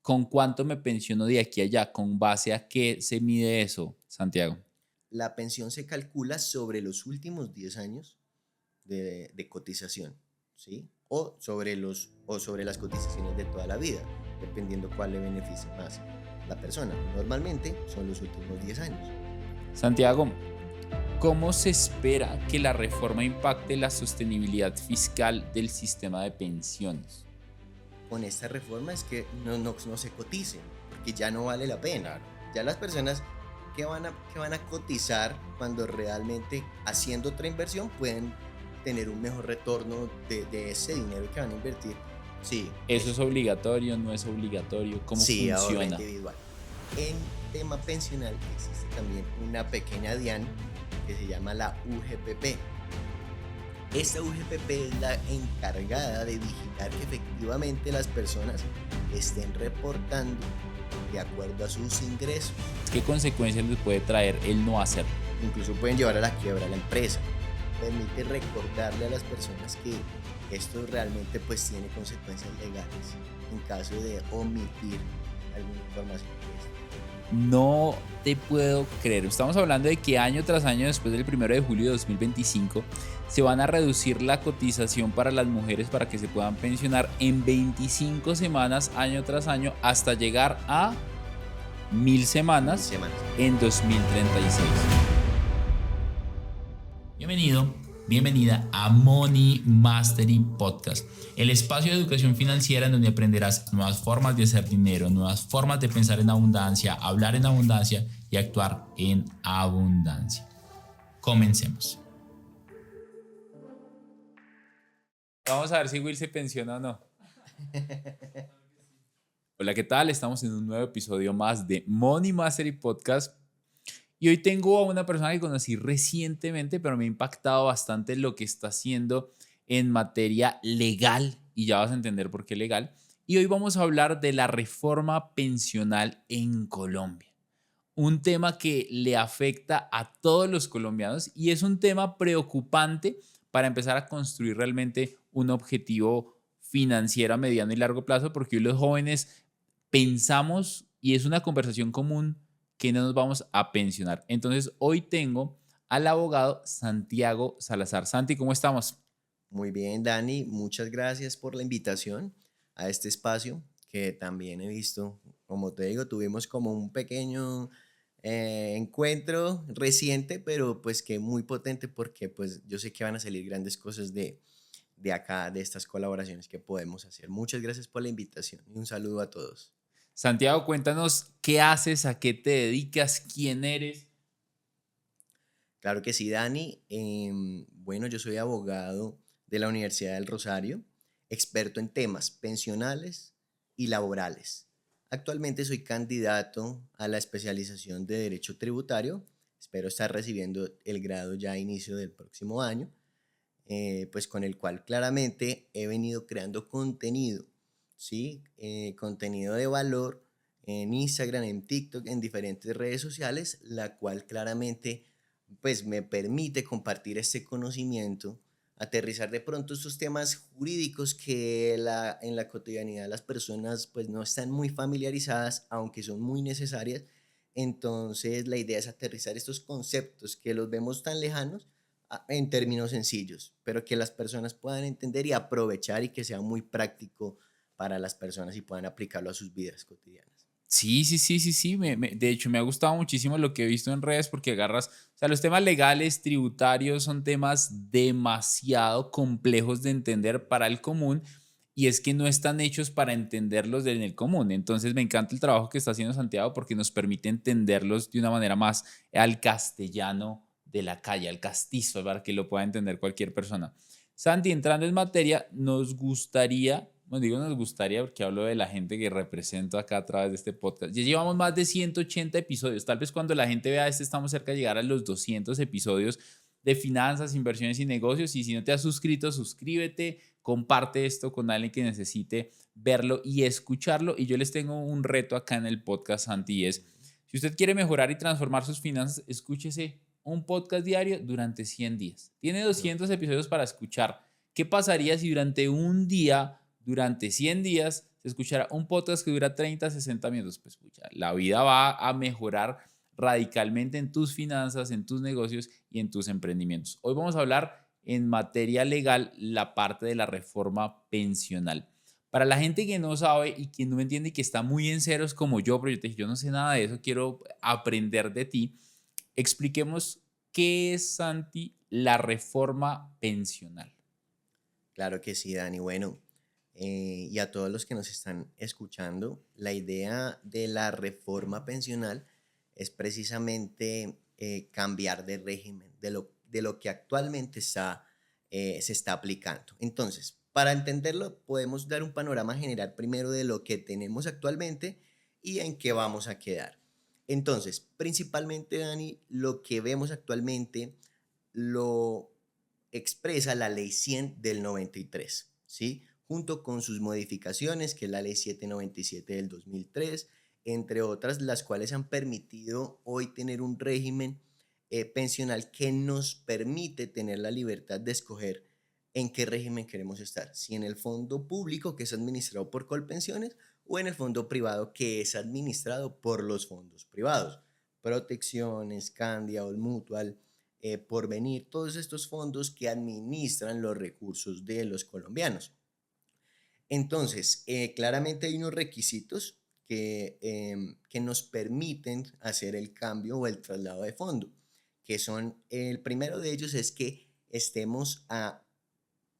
¿Con cuánto me pensiono de aquí a allá? ¿Con base a qué se mide eso, Santiago? La pensión se calcula sobre los últimos 10 años de cotización, ¿sí? O sobre las cotizaciones de toda la vida, dependiendo cuál le beneficie más a la persona. Normalmente son los últimos 10 años. Santiago, ¿cómo se espera que la reforma impacte la sostenibilidad fiscal del sistema de pensiones? Con esta reforma es que no se coticen, porque ya no vale la pena. Claro. Ya las personas que van a cotizar cuando realmente haciendo otra inversión pueden tener un mejor retorno de ese dinero que van a invertir. Sí, ¿Eso es eso. obligatorio? ¿No es obligatorio? ¿Cómo Sí, ahorro funciona? individual. En tema pensional existe también una pequeña DIAN que se llama la UGPP. Esta UGPP es la encargada de vigilar que efectivamente las personas estén reportando de acuerdo a sus ingresos. ¿Qué consecuencias les puede traer el no hacerlo? Incluso pueden llevar a la quiebra a la empresa. Permite recordarle a las personas que esto realmente pues tiene consecuencias legales en caso de omitir alguna información de esto. No te puedo creer. Estamos hablando de que año tras año, después del 1 de julio de 2025, se van a reducir la cotización para las mujeres para que se puedan pensionar en 25 semanas, año tras año, hasta llegar a 1000 1000 semanas semanas. en 2036. Bienvenido, bienvenida a Money Mastery Podcast, el espacio de educación financiera en donde aprenderás nuevas formas de hacer dinero, nuevas formas de pensar en abundancia, hablar en abundancia y actuar en abundancia. Comencemos. Vamos a ver si Will se pensiona o no. Hola, ¿qué tal? Estamos en un nuevo episodio más de Money Mastery Podcast. Y hoy tengo a una persona que conocí recientemente, pero me ha impactado bastante lo que está haciendo en materia legal, y ya vas a entender por qué legal. Y hoy vamos a hablar de la reforma pensional en Colombia, un tema que le afecta a todos los colombianos y es un tema preocupante para empezar a construir realmente un objetivo financiero a mediano y largo plazo, porque hoy los jóvenes pensamos, y es una conversación común, que no nos vamos a pensionar. Entonces, hoy tengo al abogado Santiago Salazar. Santi, ¿cómo estamos? Muy bien, Dani, muchas gracias por la invitación a este espacio que también he visto, como te digo, tuvimos como un pequeño encuentro reciente, pero pues que muy potente porque pues yo sé que van a salir grandes cosas de acá, de estas colaboraciones que podemos hacer. Muchas gracias por la invitación y un saludo a todos. Santiago, cuéntanos qué haces, a qué te dedicas, quién eres. Claro que sí, Dani. Bueno, yo soy abogado de la Universidad del Rosario, experto en temas pensionales y laborales. Actualmente soy candidato a la especialización de Derecho Tributario. Espero estar recibiendo el grado ya a inicio del próximo año, pues con el cual claramente he venido creando contenido, ¿sí? Contenido de valor en Instagram, en TikTok, en diferentes redes sociales, la cual claramente pues me permite compartir este conocimiento, aterrizar de pronto estos temas jurídicos que en la cotidianidad las personas pues no están muy familiarizadas, aunque son muy necesarias. Entonces la idea es aterrizar estos conceptos que los vemos tan lejanos en términos sencillos, pero que las personas puedan entender y aprovechar y que sea muy práctico para las personas y puedan aplicarlo a sus vidas cotidianas. Sí, sí, sí, sí, sí. De hecho, me ha gustado muchísimo lo que he visto en redes porque agarras, o sea, los temas legales, tributarios son temas demasiado complejos de entender para el común, y es que no están hechos para entenderlos en el común. Entonces, me encanta el trabajo que está haciendo Santiago porque nos permite entenderlos de una manera más al castellano de la calle, al castizo, para que lo pueda entender cualquier persona. Santi, entrando en materia, nos gustaría, bueno, digo nos gustaría porque hablo de la gente que represento acá a través de este podcast. Ya llevamos más de 180 episodios. Tal vez cuando la gente vea este estamos cerca de llegar a los 200 episodios de finanzas, inversiones y negocios. Y si no te has suscrito, suscríbete, comparte esto con alguien que necesite verlo y escucharlo. Y yo les tengo un reto acá en el podcast, Santi, y es, si usted quiere mejorar y transformar sus finanzas, escúchese un podcast diario durante 100 días. Tiene 200 episodios para escuchar. ¿Qué pasaría si durante un día, durante 100 días, se escuchara un podcast que dura 30, 60 minutos, pues pucha, la vida va a mejorar radicalmente en tus finanzas, en tus negocios y en tus emprendimientos. Hoy vamos a hablar en materia legal la parte de la reforma pensional. Para la gente que no sabe y que no entiende y que está muy en ceros como yo, pero yo te dije, yo no sé nada de eso, quiero aprender de ti, expliquemos qué es, Santi, la reforma pensional. Claro que sí, Dani. Bueno, y a todos los que nos están escuchando, la idea de la reforma pensional es precisamente cambiar de régimen, de lo que actualmente se está aplicando. Entonces, para entenderlo, podemos dar un panorama general primero de lo que tenemos actualmente y en qué vamos a quedar. Entonces, principalmente, Dani, lo que vemos actualmente lo expresa la Ley 100 del 93, ¿sí? Junto con sus modificaciones, que es la Ley 797 del 2003, entre otras, las cuales han permitido hoy tener un régimen pensional que nos permite tener la libertad de escoger en qué régimen queremos estar, si en el fondo público, que es administrado por Colpensiones, o en el fondo privado, que es administrado por los fondos privados, Protecciones, Candia, Mutual, Porvenir, todos estos fondos que administran los recursos de los colombianos. Entonces, claramente hay unos requisitos que nos permiten hacer el cambio o el traslado de fondo, que son, el primero de ellos es que estemos a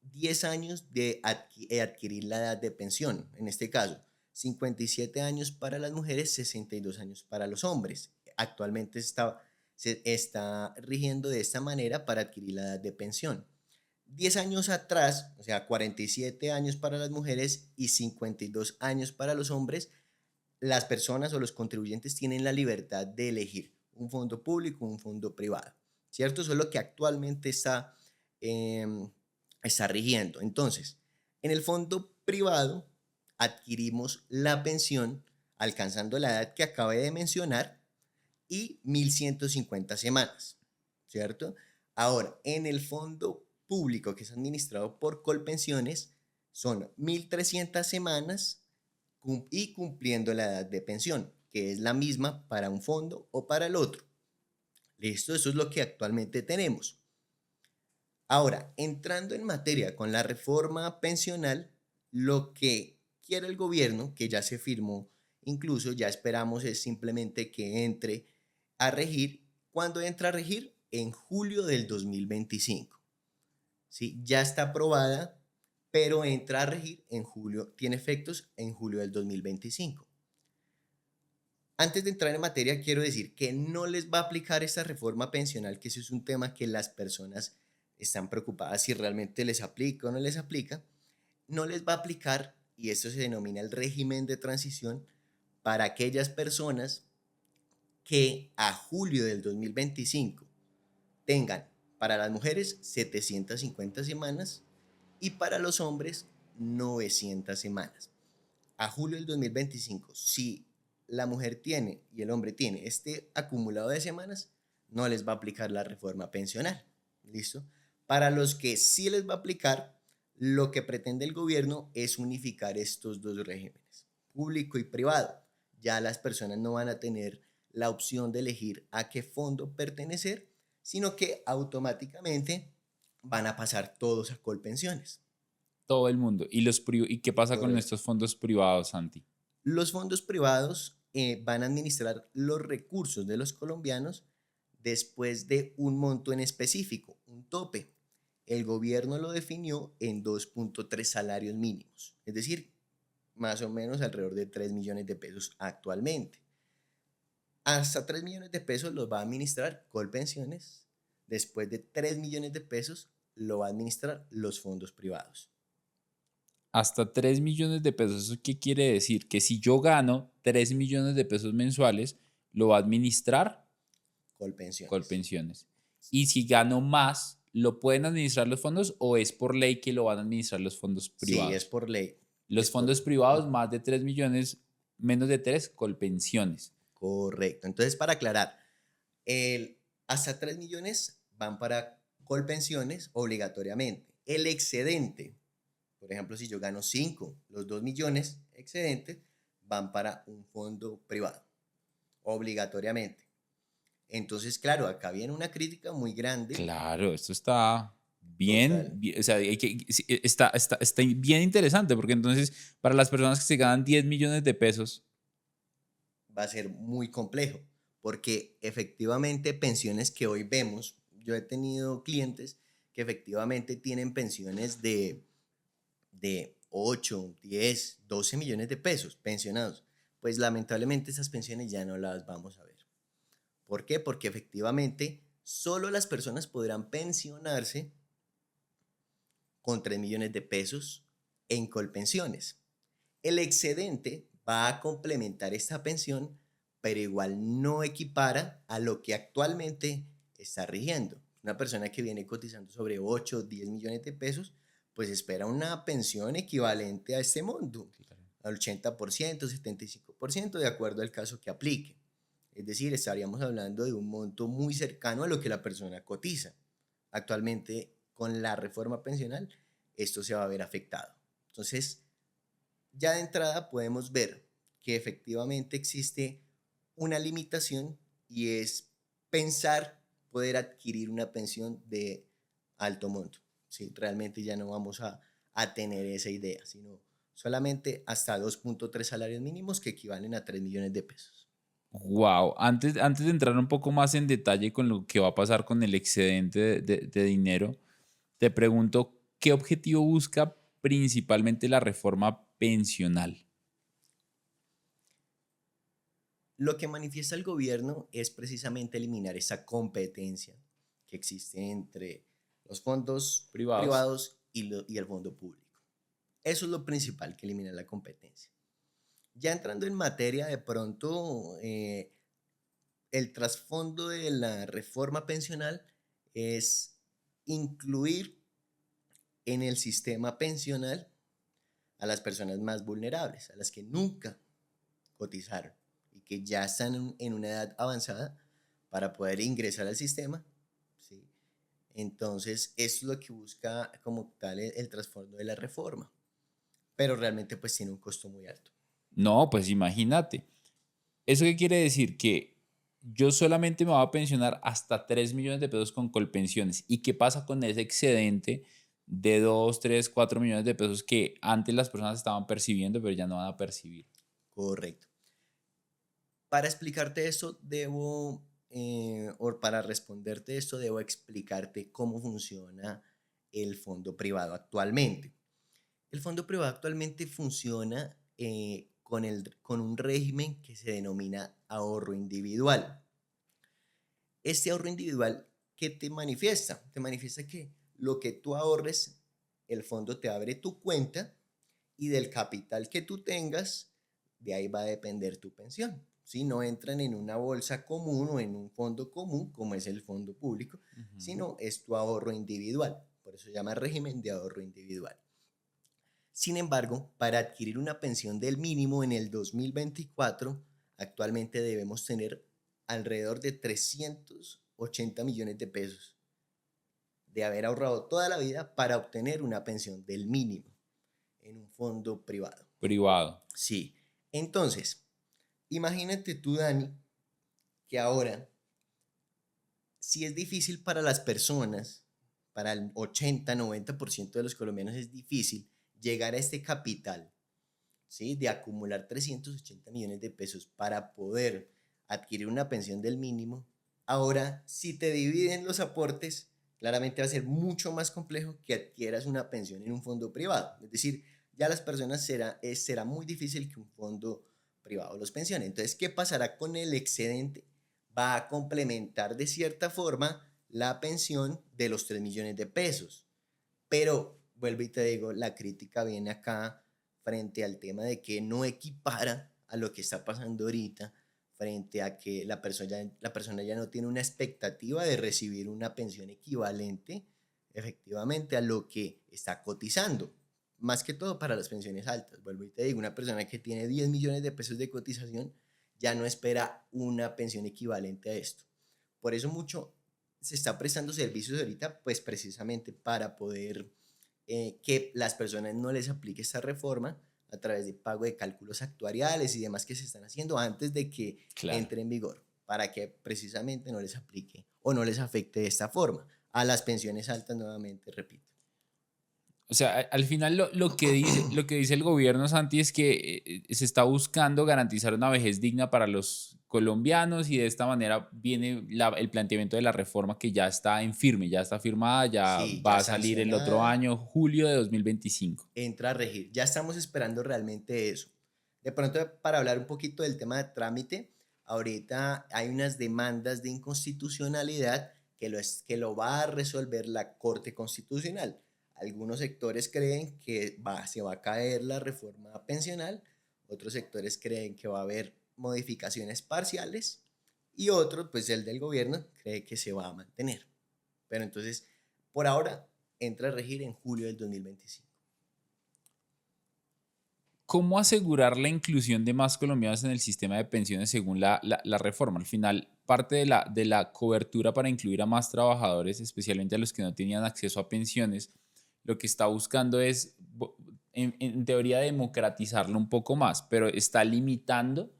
10 años de adquirir la edad de pensión, en este caso, 57 años para las mujeres, 62 años para los hombres. Actualmente se está rigiendo de esta manera para adquirir la edad de pensión. 10 años atrás, o sea, 47 años para las mujeres y 52 años para los hombres, las personas o los contribuyentes tienen la libertad de elegir un fondo público o un fondo privado, ¿cierto? Eso es lo que actualmente está rigiendo. Entonces, en el fondo privado adquirimos la pensión alcanzando la edad que acabé de mencionar y 1.150 semanas, ¿cierto? Ahora, en el fondo público que es administrado por Colpensiones, son 1.300 semanas y cumpliendo la edad de pensión, que es la misma para un fondo o para el otro. Listo, eso es lo que actualmente tenemos. Ahora, entrando en materia con la reforma pensional, lo que quiere el gobierno, que ya se firmó, incluso ya esperamos es simplemente que entre a regir. ¿Cuándo entra a regir? En julio del 2025. ¿Sí? Ya está aprobada, pero entra a regir en julio, tiene efectos en julio del 2025. Antes de entrar en materia, quiero decir que no les va a aplicar esta reforma pensional, que eso es un tema que las personas están preocupadas si realmente les aplica o no les aplica. No les va a aplicar, y esto se denomina el régimen de transición, para aquellas personas que a julio del 2025 tengan para las mujeres 750 semanas y para los hombres 900 semanas. A julio del 2025, si la mujer tiene y el hombre tiene este acumulado de semanas, no les va a aplicar la reforma pensional. ¿Listo? Para los que sí les va a aplicar, lo que pretende el gobierno es unificar estos dos regímenes, público y privado. Ya las personas no van a tener la opción de elegir a qué fondo pertenecer, sino que automáticamente van a pasar todos a Colpensiones. Todo el mundo. ¿Y qué pasa con Correcto. estos fondos privados, Santi? Los fondos privados van a administrar los recursos de los colombianos después de un monto en específico, un tope. El gobierno lo definió en 2.3 salarios mínimos, es decir, más o menos alrededor de 3 millones de pesos actualmente. Hasta 3 millones de pesos los va a administrar Colpensiones. Después de 3 millones de pesos lo va a administrar los fondos privados. Hasta 3 millones de pesos. ¿Eso qué quiere decir? Que si yo gano 3 millones de pesos mensuales, lo va a administrar Colpensiones. Colpensiones. Y si gano más, ¿lo pueden administrar los fondos o es por ley que lo van a administrar los fondos Sí, es privados? por ley. Los Es por, fondos privados, más de 3 millones, menos de 3 Colpensiones. correcto. Entonces, para aclarar, el, hasta 3 millones van para Colpensiones obligatoriamente. El excedente, por ejemplo, si yo gano 5, los 2 millones, excedentes van para un fondo privado, obligatoriamente. Entonces, claro, acá viene una crítica muy grande. Claro, esto está bien, Total. o sea, sí, está bien interesante porque entonces para las personas que se ganan 10 millones de pesos, Va a ser muy complejo, porque efectivamente pensiones que hoy vemos, yo he tenido clientes que efectivamente tienen pensiones de 8 10 12 millones de pesos pensionados. Pues lamentablemente esas pensiones ya no las vamos a ver. ¿Por qué? Porque efectivamente solo las personas podrán pensionarse con 3 millones de pesos en Colpensiones. El excedente va a complementar esta pensión, pero igual no equipara a lo que actualmente está rigiendo. Una persona que viene cotizando sobre 8 o 10 millones de pesos, pues espera una pensión equivalente a este monto, al 80%, 75%, de acuerdo al caso que aplique. Es decir, estaríamos hablando de un monto muy cercano a lo que la persona cotiza. Actualmente, con la reforma pensional, esto se va a ver afectado. Entonces, ya de entrada podemos ver que efectivamente existe una limitación y es pensar poder adquirir una pensión de alto monto. ¿Sí? Realmente ya no vamos a tener esa idea, sino solamente hasta 2.3 salarios mínimos que equivalen a 3 millones de pesos. wow, antes de entrar un poco más en detalle con lo que va a pasar con el excedente de dinero, te pregunto, ¿qué objetivo busca principalmente la reforma pensional? Lo que manifiesta el gobierno es precisamente eliminar esa competencia que existe entre los fondos Privados. privados y el fondo público. Eso es lo principal, que elimina la competencia. Ya entrando en materia, de pronto, el trasfondo de la reforma pensional es incluir en el sistema pensional a las personas más vulnerables, a las que nunca cotizaron y que ya están en una edad avanzada para poder ingresar al sistema, ¿sí? Entonces, eso es lo que busca como tal el trasfondo de la reforma, pero realmente pues tiene un costo muy alto. No, pues imagínate. ¿Eso qué quiere decir? Que yo solamente me voy a pensionar hasta 3 millones de pesos con Colpensiones. ¿Y qué pasa con ese excedente de 2, 3, 4 millones de pesos que antes las personas estaban percibiendo, pero ya no van a percibir? Correcto. Para explicarte esto, o para responderte esto, debo explicarte cómo funciona el fondo privado actualmente. El fondo privado actualmente funciona con un régimen que se denomina ahorro individual. Este ahorro individual, ¿qué te manifiesta? Te manifiesta que lo que tú ahorres, el fondo te abre tu cuenta y del capital que tú tengas, de ahí va a depender tu pensión. Si no entran en una bolsa común o en un fondo común, como es el fondo público, Ujú. sino es tu ahorro individual. Por eso se llama régimen de ahorro individual. Sin embargo, para adquirir una pensión del mínimo en el 2024, actualmente debemos tener alrededor de 380 millones de pesos de haber ahorrado toda la vida para obtener una pensión del mínimo en un fondo privado. Privado. Sí. Entonces, imagínate tú, Dani, que ahora, si es difícil para las personas, para el 80-90% de los colombianos es difícil llegar a este capital, ¿sí? De acumular 380 millones de pesos para poder adquirir una pensión del mínimo. Ahora, si te dividen los aportes, claramente va a ser mucho más complejo que adquieras una pensión en un fondo privado. Es decir, ya las personas será muy difícil que un fondo privado los pensione. Entonces, ¿qué pasará con el excedente? Va a complementar de cierta forma la pensión de los 3 millones de pesos. Pero, vuelvo y te digo, la crítica viene acá frente al tema de que no equipara a lo que está pasando ahorita, frente a que la persona ya no tiene una expectativa de recibir una pensión equivalente efectivamente a lo que está cotizando. Más que todo para las pensiones altas. Vuelvo y te digo, una persona que tiene 10 millones de pesos de cotización ya no espera una pensión equivalente a esto. Por eso mucho se está prestando servicios ahorita, pues precisamente para poder que las personas no les aplique esta reforma, a través de pago de cálculos actuariales y demás que se están haciendo antes de que Claro. entre en vigor, para que precisamente no les aplique o no les afecte de esta forma. A las pensiones altas, nuevamente, repito. O sea, al final lo que dice el gobierno, Santi, es que se está buscando garantizar una vejez digna para los colombianos y de esta manera viene el planteamiento de la reforma que ya está en firme, ya está firmada, ya Sí, va ya a salir el otro sancionada, año, julio de 2025. entra a regir. Ya estamos esperando realmente eso. De pronto, para hablar un poquito del tema de trámite, ahorita hay unas demandas de inconstitucionalidad que lo va a resolver la Corte Constitucional. Algunos sectores creen que se va a caer la reforma pensional, otros sectores creen que va a haber modificaciones parciales y otros, pues el del gobierno, cree que se va a mantener. Pero entonces, por ahora, entra a regir en julio del 2025. ¿Cómo asegurar la inclusión de más colombianos en el sistema de pensiones según la reforma? Al final, parte de la cobertura para incluir a más trabajadores, especialmente a los que no tenían acceso a pensiones, lo que está buscando es, en teoría, democratizarlo un poco más, pero está limitando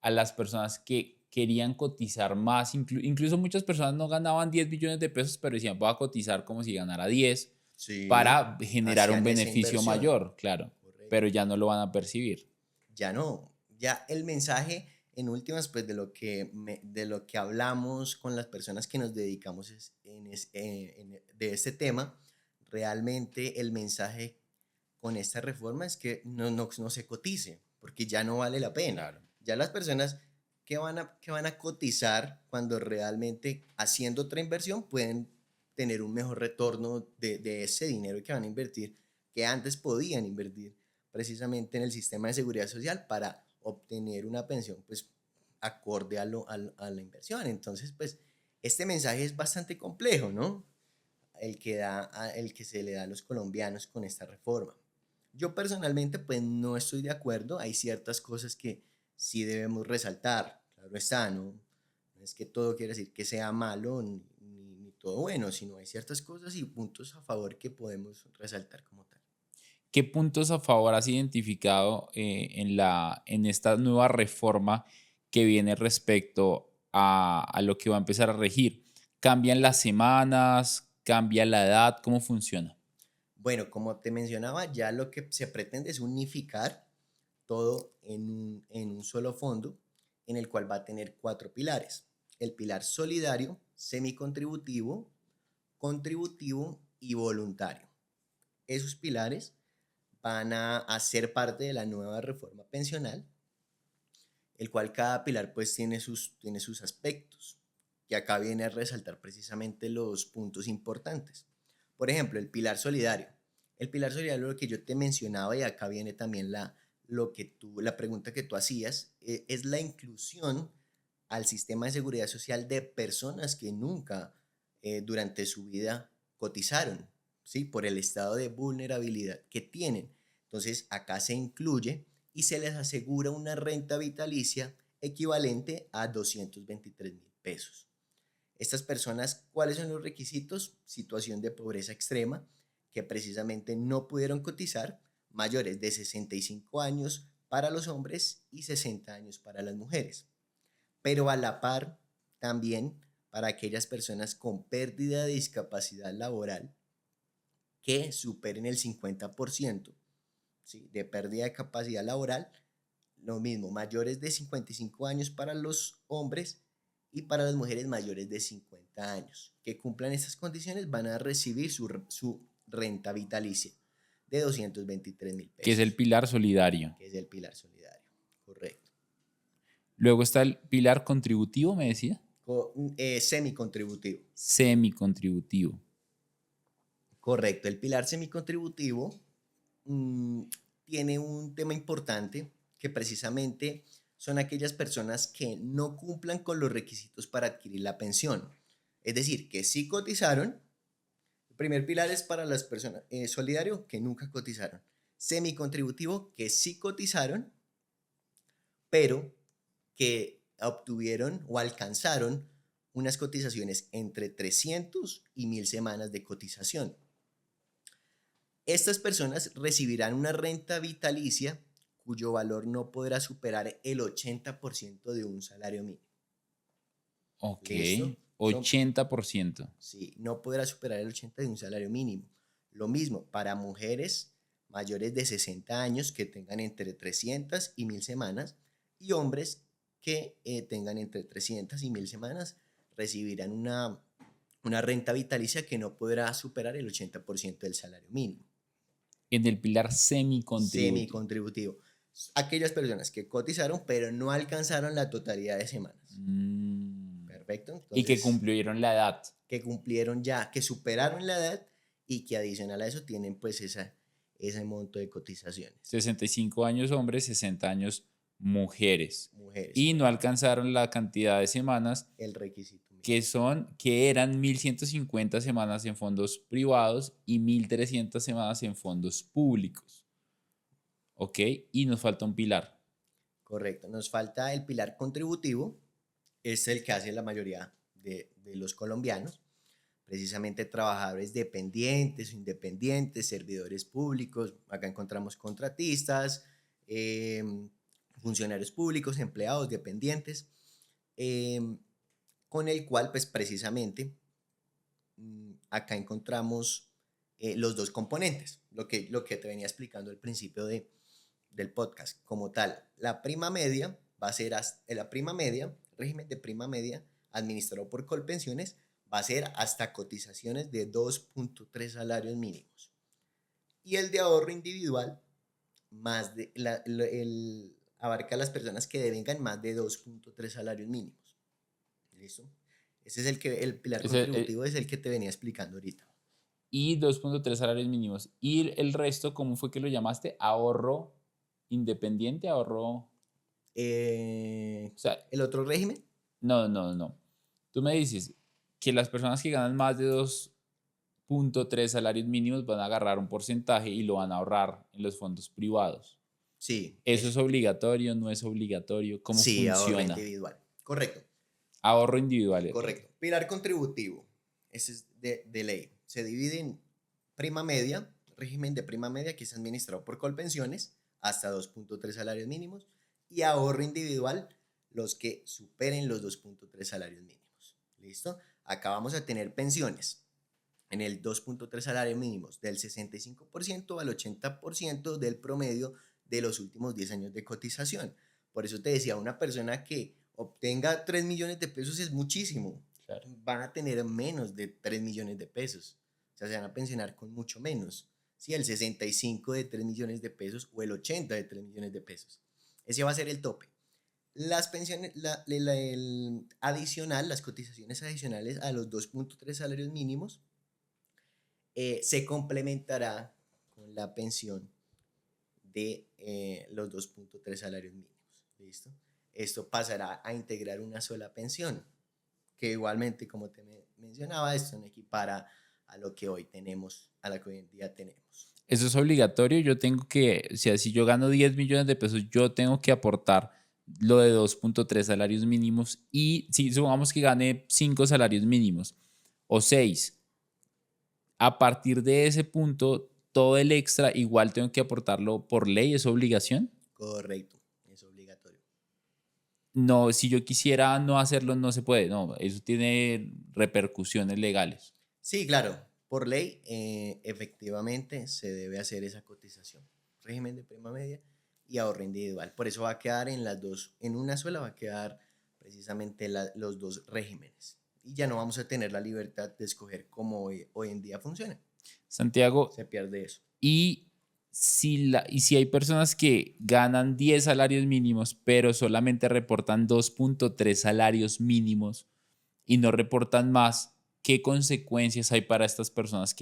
a las personas que querían cotizar más. Incluso muchas personas no ganaban 10 billones de pesos, pero decían, voy a cotizar como si ganara 10 Sí, para generar un hacían esa beneficio inversión, mayor, claro, pero correcto. ya no lo van a percibir. Ya no, ya el mensaje en últimas, pues de lo que hablamos con las personas que nos dedicamos de este tema, realmente el mensaje con esta reforma es que no se cotice, porque ya no vale la pena. Claro. Ya las personas que van a cotizar cuando realmente haciendo otra inversión pueden tener un mejor retorno de ese dinero que van a invertir, que antes podían invertir precisamente en el sistema de seguridad social para obtener una pensión pues acorde a la inversión. Entonces, pues este mensaje es bastante complejo, ¿no? El que se le da a los colombianos con esta reforma. Yo personalmente pues no estoy de acuerdo, hay ciertas cosas que sí debemos resaltar, claro está, ¿no? No es que todo quiere decir que sea malo ni todo bueno, sino hay ciertas cosas y puntos a favor que podemos resaltar como tal. ¿Qué puntos a favor has identificado en esta nueva reforma que viene respecto a lo que va a empezar a regir? ¿Cambian las semanas? ¿Cambia la edad? ¿Cómo funciona? Bueno, como te mencionaba, ya lo que se pretende es unificar todo en un solo fondo en el cual va a tener cuatro pilares. El pilar solidario, semicontributivo, contributivo y voluntario. Esos pilares van a ser parte de la nueva reforma pensional, el cual cada pilar pues tiene sus aspectos, que acá viene a resaltar precisamente los puntos importantes. Por ejemplo, el pilar solidario. El pilar solidario, lo que yo te mencionaba, y acá viene también la pregunta que tú hacías, es la inclusión al sistema de seguridad social de personas que nunca durante su vida cotizaron, ¿sí? Por el estado de vulnerabilidad que tienen. Entonces, acá se incluye y se les asegura una renta vitalicia equivalente a 223.000 pesos. Estas personas, ¿cuáles son los requisitos? Situación de pobreza extrema, que precisamente no pudieron cotizar, mayores de 65 años para los hombres y 60 años para las mujeres. Pero a la par, también para aquellas personas con pérdida de discapacidad laboral que superen el 50%, ¿sí? De pérdida de capacidad laboral, lo mismo, mayores de 55 años para los hombres y para las mujeres mayores de 50 años. Que cumplan estas condiciones van a recibir su renta vitalicia de 223 mil Que es el pesos, pilar solidario. que es el pilar solidario. Correcto. Luego está el pilar contributivo, me decía. Semicontributivo. Semicontributivo. Correcto. El pilar semicontributivo mmm, tiene un tema importante que precisamente son aquellas personas que no cumplan con los requisitos para adquirir la pensión. Es decir, que sí cotizaron. El primer pilar es para las personas, solidario, que nunca cotizaron. Semicontributivo, que sí cotizaron, pero que obtuvieron o alcanzaron unas cotizaciones entre 300 y 1000 semanas de cotización. Estas personas recibirán una renta vitalicia cuyo valor no podrá superar el 80% de un salario mínimo. Ok, ¿Listo? Son 80%. Sí, no podrá superar el 80 de un salario mínimo. Lo mismo para mujeres mayores de 60 años que tengan entre 300 y 1000 semanas y hombres que tengan entre 300 y 1000 semanas recibirán una renta vitalicia que no podrá superar el 80% del salario mínimo. En el pilar semicontributivo. Semicontributivo. Aquellas personas que cotizaron pero no alcanzaron la totalidad de semanas. Mm. Perfecto. Y que Entonces, cumplieron la edad. que cumplieron ya, que superaron la edad y que adicional a eso tienen pues ese monto de cotizaciones. 65 años hombres, 60 años mujeres. Mujeres, Y no correcto. alcanzaron la cantidad de semanas El requisito mínimo. que eran 1150 semanas en fondos privados y 1300 semanas en fondos públicos. ¿Ok? Y nos falta un pilar. Correcto. Nos falta el pilar contributivo, es el que hace la mayoría de los colombianos, precisamente trabajadores dependientes o independientes, servidores públicos, acá encontramos contratistas, funcionarios públicos, empleados, dependientes, eh, con el cual pues precisamente acá encontramos los dos componentes, lo que te venía explicando al principio del podcast. Como tal, la prima media va a ser, la prima media, régimen de prima media administrado por Colpensiones, va a ser hasta cotizaciones de 2.3 salarios mínimos. Y el de ahorro individual, más de, abarca a las personas que devengan más de 2.3 salarios mínimos. ¿Listo? Ese es el pilar contributivo, es el que te venía explicando ahorita. Y 2.3 salarios mínimos. Y el resto, ¿cómo fue que lo llamaste? Ahorro independiente, ahorro... O sea, El otro régimen. no. Tú me dices que las personas que ganan más de 2.3 salarios mínimos van a agarrar un porcentaje y lo van a ahorrar en los fondos privados. Sí, ¿Eso es obligatorio? ¿No es obligatorio? ¿Cómo sí, ahorro funciona? individual. Correcto. Ahorro individual. Correcto. Pilar contributivo. Ese es de ley. Se divide en prima media, régimen de prima media que es administrado por Colpensiones, hasta 2.3 salarios mínimos, y ahorro individual, los que superen los 2.3 salarios mínimos. ¿Listo? Acá vamos a tener pensiones en el 2.3 salarios mínimos del 65% al 80% del promedio de los últimos 10 años de cotización. Por eso te decía, una persona que obtenga 3 millones de pesos es muchísimo. Claro. Van a tener menos de 3 millones de pesos. O sea, se van a pensionar con mucho menos. Sí, el 65 de 3 millones de pesos o el 80 de 3 millones de pesos. Ese va a ser el tope. Las pensiones, el adicional, las cotizaciones adicionales a los 2.3 salarios mínimos se complementará con la pensión de los 2.3 salarios mínimos. ¿Listo? Esto pasará a integrar una sola pensión, que igualmente, como te mencionaba, esto no equipara a lo que hoy tenemos, a lo que hoy en día tenemos. Eso es obligatorio. Yo tengo que, o sea, si yo gano 10 millones de pesos, yo tengo que aportar lo de 2.3 salarios mínimos. Y si supongamos que gane 5 salarios mínimos o 6, a partir de ese punto, todo el extra igual tengo que aportarlo por ley, ¿es obligación? Correcto, es obligatorio. No, si yo quisiera no hacerlo, no se puede. No, eso tiene repercusiones legales. Sí, claro, por ley, efectivamente se debe hacer esa cotización. Régimen de prima media y ahorro individual. Por eso va a quedar en las dos, en una sola va a quedar precisamente los dos regímenes. Y ya no vamos a tener la libertad de escoger cómo hoy en día funciona. Santiago, Se pierde eso. y si hay personas que ganan 10 salarios mínimos, pero solamente reportan 2.3 salarios mínimos y no reportan más, ¿qué consecuencias hay para estas personas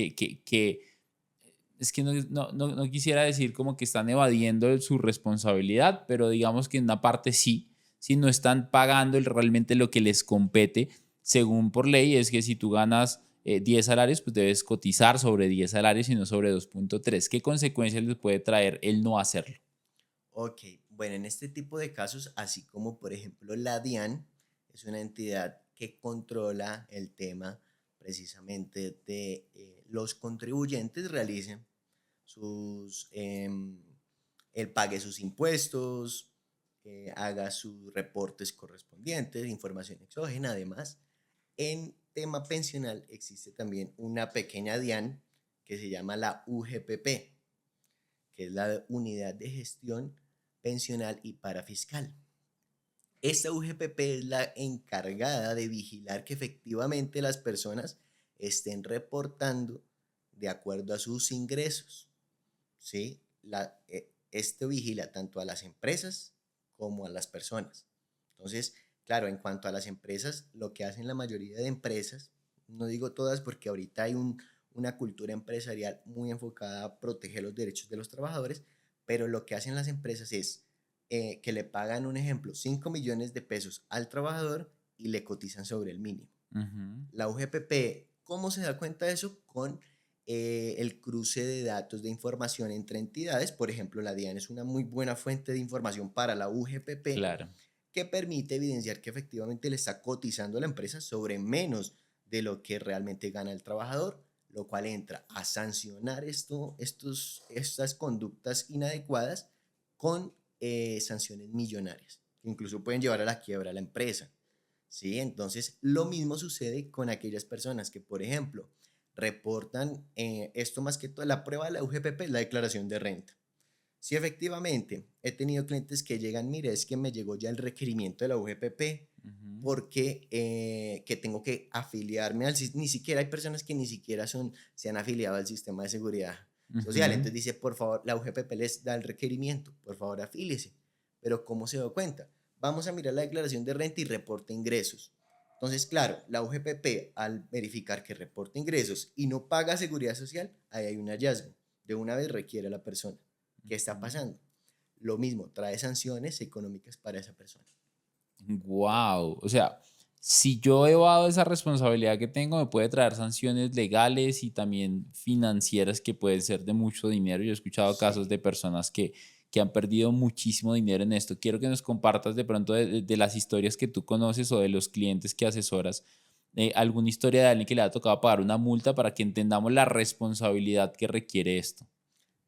es que no quisiera decir como que están evadiendo su responsabilidad, pero digamos que en una parte sí, si no están pagando realmente lo que les compete, según por ley, es que si tú ganas 10 salarios, pues debes cotizar sobre 10 salarios y no sobre 2.3. ¿Qué consecuencias les puede traer el no hacerlo? Ok, bueno, en este tipo de casos, así como por ejemplo la DIAN, es una entidad que controla el tema precisamente de los contribuyentes realicen sus él pague sus impuestos, haga sus reportes correspondientes, información exógena. Además, en tema pensional existe también una pequeña DIAN que se llama la UGPP, que es la Unidad de Gestión Pensional y Parafiscal. Esta UGPP es la encargada de vigilar que efectivamente las personas estén reportando de acuerdo a sus ingresos, ¿sí? Esto vigila tanto a las empresas como a las personas. Entonces, claro, en cuanto a las empresas, lo que hacen la mayoría de empresas, no digo todas porque ahorita hay una cultura empresarial muy enfocada a proteger los derechos de los trabajadores, pero lo que hacen las empresas es que le pagan, un ejemplo, 5 millones de pesos al trabajador y le cotizan sobre el mínimo. Ujú. La UGPP, ¿cómo se da cuenta de eso? Con el cruce de datos de información entre entidades. Por ejemplo, la DIAN es una muy buena fuente de información para la UGPP Claro. que permite evidenciar que efectivamente le está cotizando a la empresa sobre menos de lo que realmente gana el trabajador, lo cual entra a sancionar estas conductas inadecuadas con sanciones millonarias, que incluso pueden llevar a la quiebra a la empresa. ¿Sí? Entonces, lo mismo sucede con aquellas personas que, por ejemplo, reportan esto más que todo, la prueba de la UGPP es la declaración de renta. Si efectivamente he tenido clientes que llegan, mire, es que me llegó ya el requerimiento de la UGPP Ujú. porque que tengo que afiliarme al sistema, ni siquiera hay personas que ni siquiera se han afiliado al sistema de seguridad social, Ujú. entonces dice, por favor, la UGPP les da el requerimiento, por favor, afíliese, pero ¿cómo se da cuenta? Vamos a mirar la declaración de renta y reporte ingresos. Entonces, claro, la UGPP al verificar que reporta ingresos y no paga seguridad social, ahí hay un hallazgo, de una vez requiere a la persona. ¿Qué está pasando? Lo mismo, trae sanciones económicas para esa persona. Wow. O sea, si yo evado esa responsabilidad que tengo, me puede traer sanciones legales y también financieras que pueden ser de mucho dinero. Yo he escuchado casos Sí. de personas que han perdido muchísimo dinero en esto. Quiero que nos compartas de pronto de las historias que tú conoces o de los clientes que asesoras, alguna historia de alguien que le ha tocado pagar una multa para que entendamos la responsabilidad que requiere esto.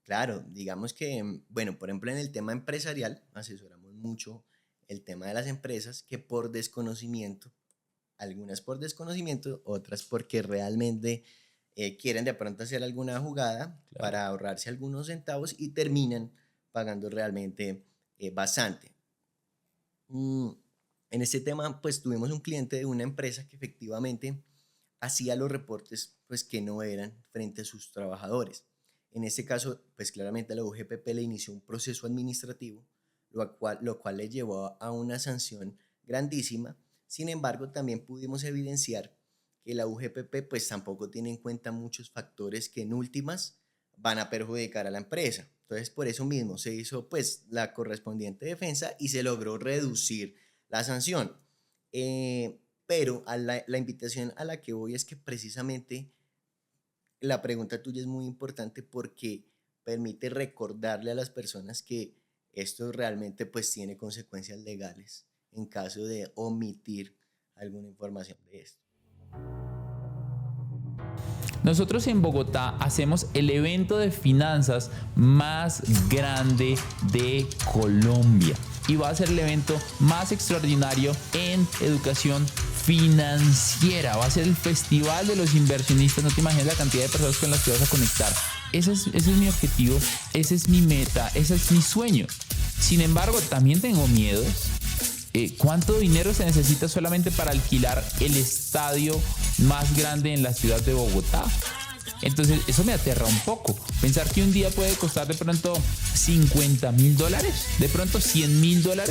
Claro, digamos que, bueno, por ejemplo, en el tema empresarial, asesoramos mucho el tema de las empresas que por desconocimiento, algunas por desconocimiento, otras porque realmente quieren de pronto hacer alguna jugada Claro. para ahorrarse algunos centavos y terminan pagando realmente bastante. Mm, en este tema, pues tuvimos un cliente de una empresa que efectivamente hacía los reportes pues que no eran frente a sus trabajadores. En este caso, pues claramente la UGPP le inició un proceso administrativo, lo cual le llevó a una sanción grandísima. Sin embargo, también pudimos evidenciar que la UGPP pues tampoco tiene en cuenta muchos factores que en últimas van a perjudicar a la empresa. Entonces, por eso mismo se hizo pues la correspondiente defensa y se logró reducir la sanción. Pero la invitación a la que voy es que precisamente la pregunta tuya es muy importante porque permite recordarle a las personas que esto realmente pues tiene consecuencias legales en caso de omitir alguna información de esto. Nosotros en Bogotá hacemos el evento de finanzas más grande de Colombia y va a ser el evento más extraordinario en educación financiera. Va a ser el festival de los inversionistas. No te imaginas la cantidad de personas con las que vas a conectar. Ese es mi objetivo, esa es mi meta, ese es mi sueño. Sin embargo, también tengo miedos. ¿Cuánto dinero se necesita solamente para alquilar el estadio más grande en la ciudad de Bogotá? Entonces, eso me aterra un poco. Pensar que un día puede costar de pronto $50,000, de pronto $100,000.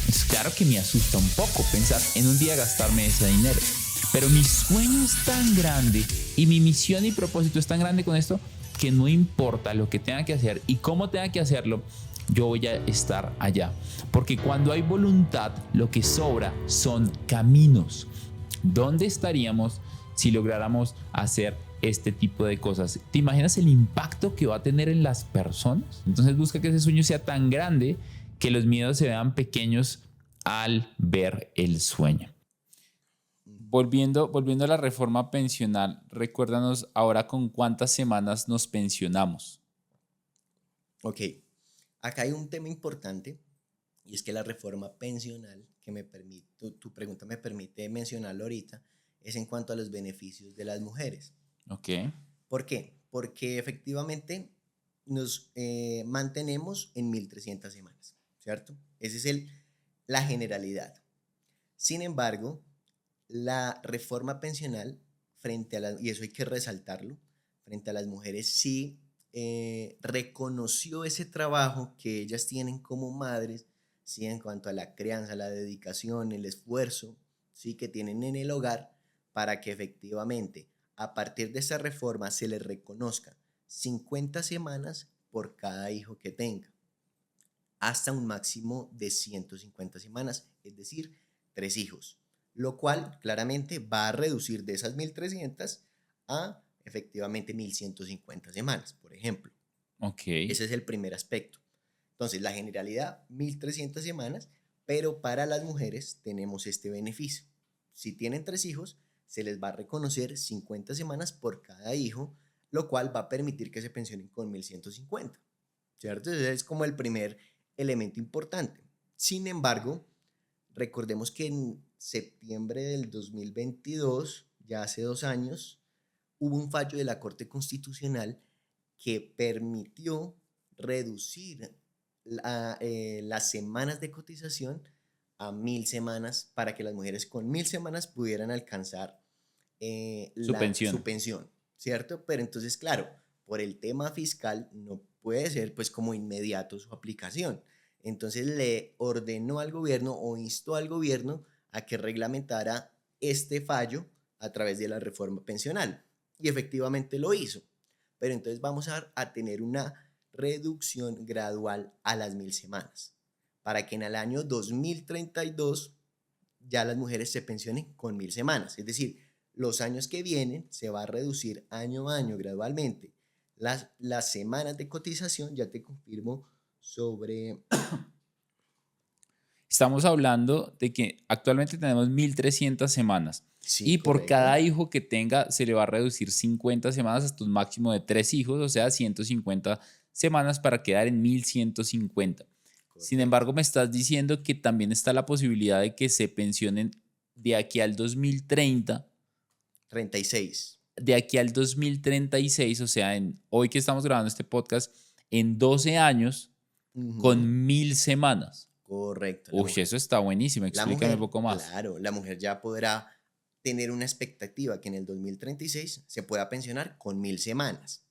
Es claro que me asusta un poco pensar en un día gastarme ese dinero. Pero mi sueño es tan grande y mi misión y propósito es tan grande con esto que no importa lo que tenga que hacer y cómo tenga que hacerlo, yo voy a estar allá. Porque cuando hay voluntad, lo que sobra son caminos. ¿Dónde estaríamos si lográramos hacer este tipo de cosas? ¿Te imaginas el impacto que va a tener en las personas? Entonces busca que ese sueño sea tan grande que los miedos se vean pequeños al ver el sueño. Volviendo a la reforma pensional, recuérdanos ahora con cuántas semanas nos pensionamos. Ok, acá hay un tema importante y es que la reforma pensional, que me permite, tu pregunta me permite mencionarlo ahorita, es en cuanto a los beneficios de las mujeres. Ok, ¿Por qué? Porque efectivamente nos mantenemos en 1.300 semanas, ¿cierto? Esa es la generalidad. Sin embargo, la reforma pensional frente a las, y eso hay que resaltarlo, frente a las mujeres sí reconoció ese trabajo que ellas tienen como madres, sí, en cuanto a la crianza, la dedicación, el esfuerzo, sí, que tienen en el hogar, para que efectivamente a partir de esa reforma se les reconozca 50 semanas por cada hijo que tenga, hasta un máximo de 150 semanas, es decir, 3 hijos, lo cual claramente va a reducir de esas 1.300 a efectivamente 1.150 semanas, por ejemplo. ok. Ese es el primer aspecto. Entonces, la generalidad, 1.300 semanas, pero para las mujeres tenemos este beneficio. Si tienen 3 hijos, se les va a reconocer 50 semanas por cada hijo, lo cual va a permitir que se pensionen con 1.150, ¿cierto? Ese es como el primer elemento importante. Sin embargo, recordemos que en septiembre del 2022, ya hace 2 años, hubo un fallo de la Corte Constitucional que permitió reducir las semanas de cotización a 1.000 semanas para que las mujeres con 1.000 semanas pudieran alcanzar Su su pensión. pensión, ¿cierto? Pero entonces, claro, por el tema fiscal no puede ser pues como inmediato su aplicación. Entonces le ordenó al gobierno o instó al gobierno a que reglamentara este fallo a través de la reforma pensional. Y efectivamente lo hizo. Pero entonces vamos a tener una reducción gradual a las 1.000 semanas, para que en el año 2032 ya las mujeres se pensionen con 1.000 semanas. Es decir, los años que vienen se va a reducir año a año gradualmente las semanas de cotización, ya te confirmo, sobre... Estamos hablando de que actualmente tenemos 1.300 semanas Sí, y por correcto, cada hijo que tenga se le va a reducir 50 semanas hasta un máximo de 3 hijos, o sea, 150 semanas para quedar en 1.150. Sin correcto. embargo, me estás diciendo que también está la posibilidad de que se pensionen de aquí al 2030, 36. de aquí al 2036, o sea, hoy que estamos grabando este podcast, en 12 años Ujú, con 1.000 semanas. correcto, Uy, eso está buenísimo. Explícame un poco más. claro, la mujer ya podrá tener una expectativa que en el 2036 se pueda pensionar con 1.000 semanas.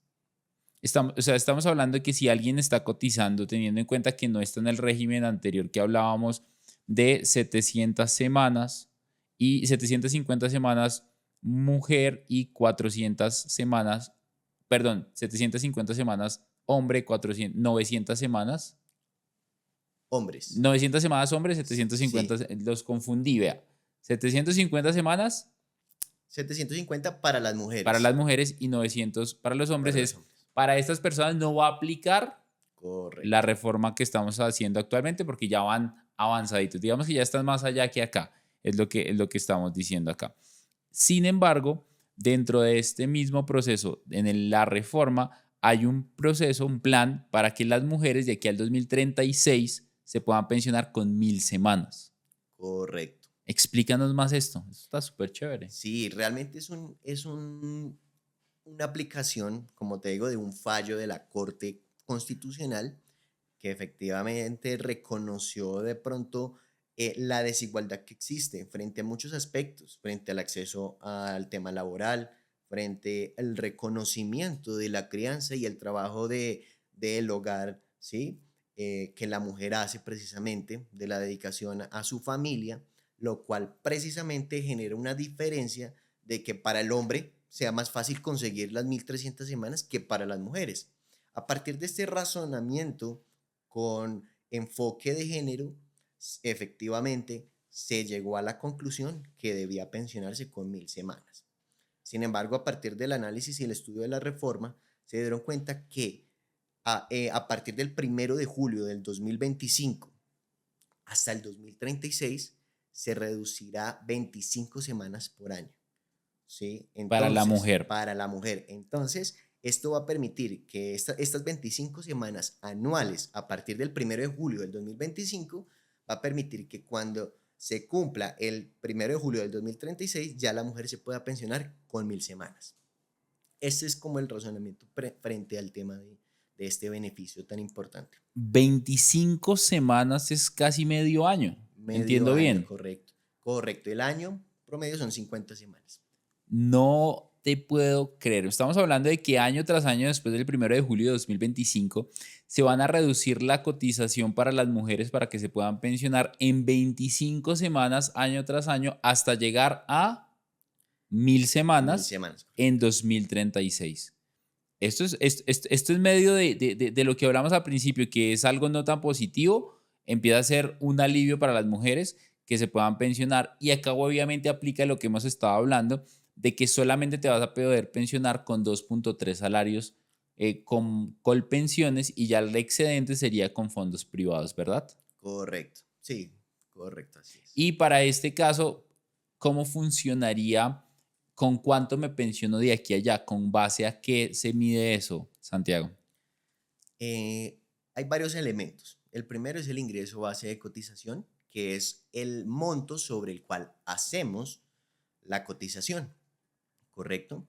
Estamos, o sea, estamos hablando de que si alguien está cotizando, teniendo en cuenta que no está en el régimen anterior que hablábamos de 700 semanas y 750 semanas mujer y 400 semanas, perdón, 750 semanas hombre, 400, 900 semanas, Hombres, 900 semanas hombre, 750, sí, los confundí, vea. 750 semanas 750 para las para las mujeres, mujeres y 900 para los hombres. para los Es hombres. para estas personas no va a aplicar la Correcto. reforma que estamos haciendo actualmente porque ya van avanzaditos. Digamos que ya están más allá que acá, es lo que estamos diciendo acá. Sin embargo, dentro de este mismo proceso, la reforma, hay un proceso, un plan para que las mujeres de aquí al 2036 se puedan pensionar con 1.000 semanas. Correcto. Explícanos más esto. Esto está súper chévere. Sí, realmente una aplicación, como te digo, de un fallo de la Corte Constitucional que efectivamente reconoció de pronto la desigualdad que existe frente a muchos aspectos, frente al acceso al tema laboral, frente al reconocimiento de la crianza y el trabajo del hogar, ¿sí? Que la mujer hace precisamente, de la dedicación a su familia, lo cual precisamente genera una diferencia de que para el hombre sea más fácil conseguir las 1.300 semanas que para las mujeres. A partir de este razonamiento con enfoque de género, efectivamente se llegó a la conclusión que debía pensionarse con 1.000 semanas. Sin embargo, a partir del análisis y el estudio de la reforma, se dieron cuenta que a partir del 1 de julio del 2025 hasta el 2036 se reducirá 25 semanas por año. ¿Sí? Para la Entonces, mujer. para la mujer. Entonces, Esto va a permitir que estas 25 semanas anuales, a partir del 1 de julio del 2025, va a permitir que cuando se cumpla el 1 de julio del 2036, ya la mujer se pueda pensionar con 1000 semanas. Este es como el razonamiento frente al tema de este beneficio tan importante. 25 semanas es casi medio año. Medio ¿Entiendo año, bien? correcto. Correcto, el año promedio son 50 semanas. No te puedo creer. Estamos hablando de que año tras año, después del 1 de julio de 2025, se van a reducir la cotización para las mujeres para que se puedan pensionar en 25 semanas, año tras año, hasta llegar a 1000 1000 semanas semanas, correcto. en 2036. Esto es medio de lo que hablamos al principio, que es algo no tan positivo, empieza a ser un alivio para las mujeres que se puedan pensionar y acá obviamente aplica lo que hemos estado hablando, de que solamente te vas a poder pensionar con 2.3 salarios con Colpensiones y ya el excedente sería con fondos privados, ¿verdad? Correcto, sí, correcto, así es. Y para este caso, ¿cómo funcionaría? ¿Con cuánto me pensiono de aquí a allá? ¿Con base a qué se mide eso, Santiago? Hay varios elementos. El primero es el ingreso base de cotización, que es el monto sobre el cual hacemos la cotización, ¿correcto?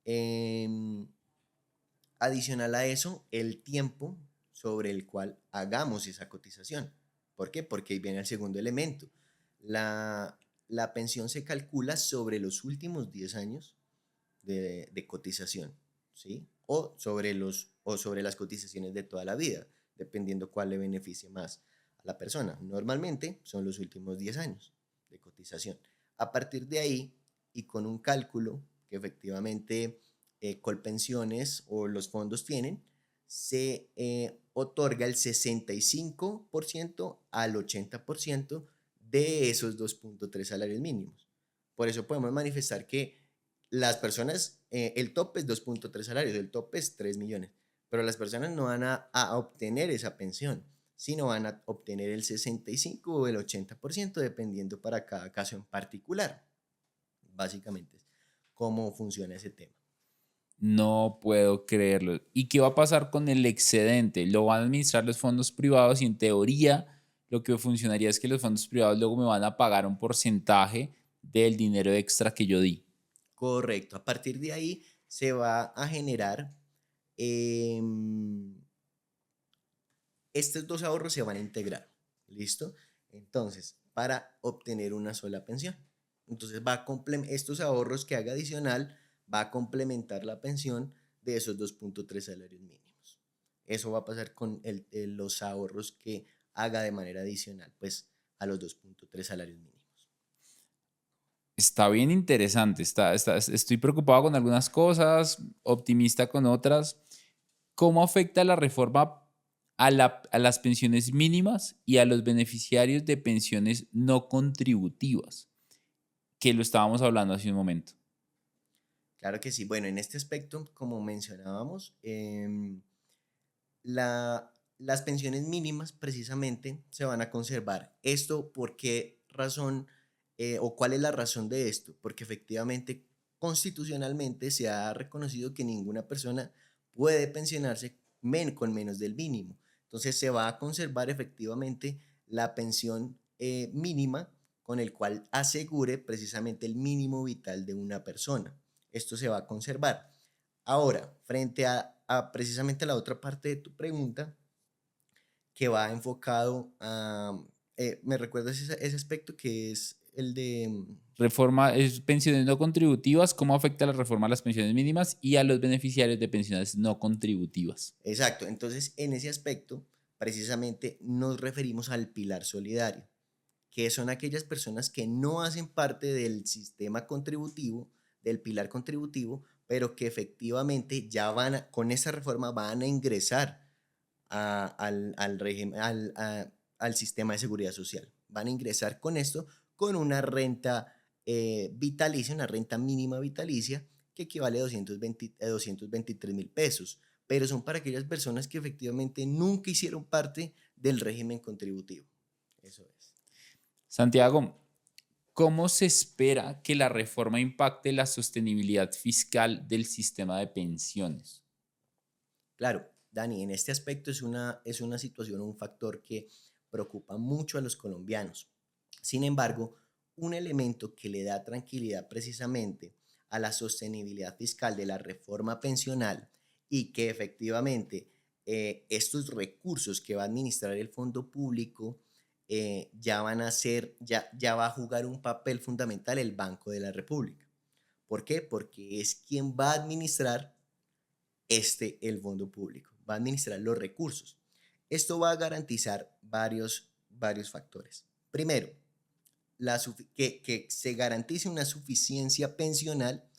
Em, Adicional a eso, el tiempo sobre el cual hagamos esa cotización. ¿Por qué? Porque ahí viene el segundo elemento. La pensión se calcula sobre los últimos 10 años de cotización, ¿sí? O sobre las cotizaciones de toda la vida, dependiendo cuál le beneficie más a la persona. Normalmente son los últimos 10 años de cotización. A partir de ahí, y con un cálculo que efectivamente Colpensiones o los fondos tienen, se otorga el 65% al 80% de esos 2.3 salarios mínimos. Por eso podemos manifestar que las personas, el tope es 2.3 salarios, el tope es 3 millones, pero las personas no van a obtener esa pensión, sino van a obtener el 65 o el 80% dependiendo para cada caso en particular. Básicamente es cómo funciona ese tema. No puedo creerlo. ¿Y qué va a pasar con el excedente? Lo van a administrar los fondos privados y en teoría lo que funcionaría es que los fondos privados luego me van a pagar un porcentaje del dinero extra que yo di. Correcto. A partir de ahí se va a generar, em, estos dos ahorros se van a integrar. ¿Listo? Entonces, para obtener una sola pensión. Entonces, estos ahorros que haga adicional va a complementar la pensión de esos 2.3 salarios mínimos. Eso va a pasar con los ahorros que haga de manera adicional, pues, a los 2.3 salarios mínimos. Está bien interesante. Estoy preocupado con algunas cosas, optimista con otras. ¿Cómo afecta la reforma a las pensiones mínimas y a los beneficiarios de pensiones no contributivas? Que lo estábamos hablando hace un momento. Claro que sí. Bueno, en este aspecto, como mencionábamos, las pensiones mínimas precisamente se van a conservar. ¿Esto por qué razón o cuál es la razón de esto? Porque efectivamente, constitucionalmente se ha reconocido que ninguna persona puede pensionarse con menos del mínimo. Entonces se va a conservar efectivamente la pensión mínima con el cual asegure precisamente el mínimo vital de una persona. Esto se va a conservar. Ahora, frente a precisamente la otra parte de tu pregunta, que va enfocado a, ¿me recuerdas ese aspecto que es el de, Reforma, es pensiones no contributivas, ¿cómo afecta la reforma a las pensiones mínimas y a los beneficiarios de pensiones no contributivas? exacto, entonces en ese aspecto precisamente nos referimos al pilar solidario, que son aquellas personas que no hacen parte del sistema contributivo, del pilar contributivo, pero que efectivamente ya con esa reforma van a ingresar al régimen, al sistema de seguridad social. Van a ingresar con esto con una renta vitalicia, una renta mínima vitalicia que equivale a 223.000 pesos, pero son para aquellas personas que efectivamente nunca hicieron parte del régimen contributivo. Eso es. Santiago, ¿Cómo se espera que la reforma impacte la sostenibilidad fiscal del sistema de pensiones? Claro, Dani, en este aspecto es una situación, un factor que preocupa mucho a los colombianos. Sin embargo, un elemento que le da tranquilidad precisamente a la sostenibilidad fiscal de la reforma pensional y que efectivamente estos recursos que va a administrar el fondo público ya van a ser, ya va a jugar un papel fundamental el Banco de la República. ¿Por qué? Porque es quien va a administrar el fondo público, va a administrar los recursos. Esto va a garantizar varios factores. Primero, que se garantice una suficiencia pensional